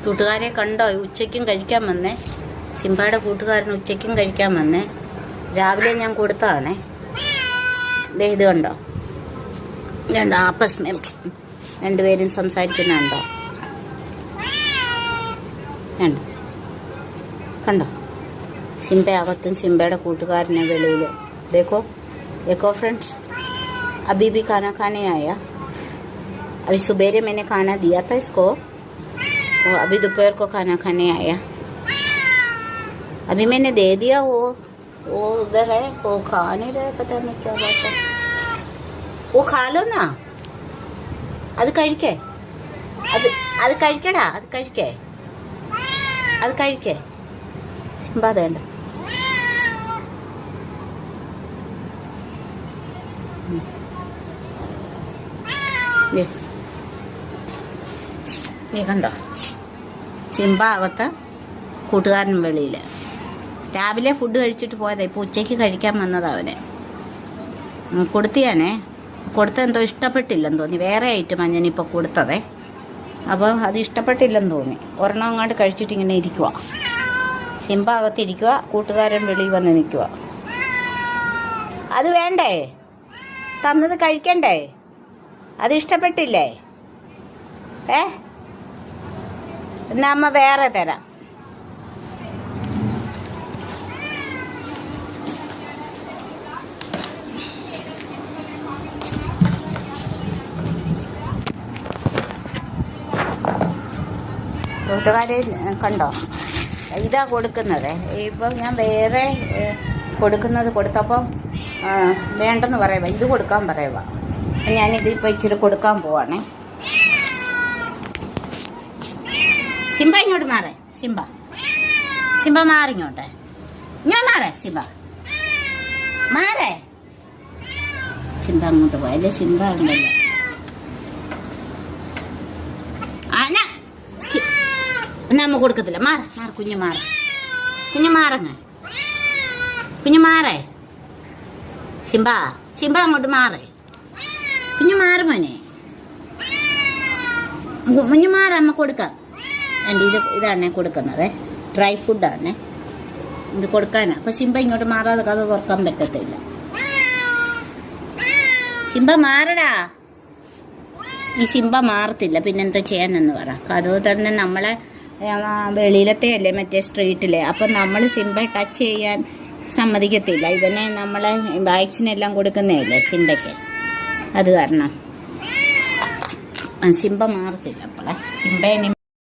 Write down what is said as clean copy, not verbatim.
കൂട്ടുകാരെ കണ്ടോ? ഉച്ചയ്ക്കും കഴിക്കാൻ വന്നേ. സിംബയുടെ കൂട്ടുകാരൻ ഉച്ചയ്ക്കും കഴിക്കാൻ വന്നേ. രാവിലെ ഞാൻ കൊടുത്തതാണേ. ഇത് കണ്ടോ? കണ്ടോ? ആപ്പസ് രണ്ടുപേരും സംസാരിക്കുന്നുണ്ടോ? കണ്ടോ? കണ്ടോ? सिम्बे आगतुम सिम्बेड़ा कूटुकार ने वेलूले देखो देखो फ्रेंड्स, अभी भी खाना खाने आया। अभी सुबेरे मैंने खाना दिया था इसको, तो अभी दोपहर को खाना खाने आया। अभी मैंने दे दिया, वो उधर है, वो खा नहीं रहे, पता नहीं क्या बात है। वो खा लो ना, അത് കഴിക്കേ, അത് കഴിക്കടാ, അത് കഴിക്കേ, അത് കഴിക്കേ. സിംബ അതേണ്ട നീ കണ്ടോ? സിംബ അകത്ത്, കൂട്ടുകാരൻ വെളിയിൽ. രാവിലെ ഫുഡ് കഴിച്ചിട്ട് പോയതാ, ഇപ്പോൾ ഉച്ചയ്ക്ക് കഴിക്കാൻ വന്നതാ അവന്. കൊടുത്തിയാനേ, കൊടുത്തെന്തോ ഇഷ്ടപ്പെട്ടില്ലെന്ന് തോന്നി. വേറെ ഐറ്റം ഞാനിപ്പോൾ കൊടുത്തതേ. അപ്പോൾ അത് ഇഷ്ടപ്പെട്ടില്ലെന്ന് തോന്നി. ഒരെണ്ണം അങ്ങോട്ട് കഴിച്ചിട്ട് ഇങ്ങനെ ഇരിക്കുക. സിംബ അകത്തിരിക്കുക, കൂട്ടുകാരൻ വെളിയിൽ വന്ന് നിൽക്കുക. അത് വേണ്ടേ? തന്നത് കഴിക്കണ്ടേ? അത് ഇഷ്ടപ്പെട്ടില്ലേ? എന്നാ അമ്മ വേറെ തരാം. കൂട്ടുകാരെ കണ്ടോ? ഇതാ കൊടുക്കുന്നത്. ഇപ്പം ഞാൻ വേറെ കൊടുക്കുന്നത് കൊടുത്തപ്പം വേണ്ടെന്ന് പറയുക, ഇത് കൊടുക്കാൻ പറയുക. ഞാനിതിപ്പോൾ ഇച്ചിരി കൊടുക്കാൻ പോവാണേ. സിംബ ഇങ്ങോട്ട് മാറേ. Simba Simba മാറിങ്ങോട്ടെ. ഞാൻ മാറേ. സിംബ മാറേ. സിംബ അങ്ങോട്ട് പോയല്ലേ. സിംബ ഉണ്ടല്ലോ. എന്നാ അമ്മ കൊടുക്കത്തില്ല. മാറ മാറ കുഞ്ഞു മാറ. കുഞ്ഞു മാറങ്ങ. കുഞ്ഞു മാറേ. സിംബ സിംബ അങ്ങോട്ട് മാറേ. കുഞ്ഞു മാറ മോനെ. കുഞ്ഞു മാറ. അമ്മ കൊടുക്കാം. എൻ്റെ ഇതാണ് കൊടുക്കുന്നത്. ഡ്രൈ ഫുഡാണ് ഇത് കൊടുക്കാനാണ്. അപ്പോൾ സിംബ ഇങ്ങോട്ട് മാറാതെ കഥ തുറക്കാൻ പറ്റത്തില്ല. സിംബ മാറടാ. ഈ സിംബ മാറത്തില്ല. പിന്നെന്താ ചെയ്യാനെന്ന് പറ. കഥവ് തന്നെ നമ്മളെ വെളിയിലത്തെ അല്ലേ, മറ്റേ സ്ട്രീറ്റിലെ. അപ്പം നമ്മൾ സിംബ ടച്ച് ചെയ്യാൻ സമ്മതിക്കത്തില്ല. ഇവനെ നമ്മൾ വാക്സിനെല്ലാം കൊടുക്കുന്നതല്ലേ സിംബയ്ക്ക്. അത് കാരണം സിംബ മാറത്തില്ല. അപ്പോൾ സിംബ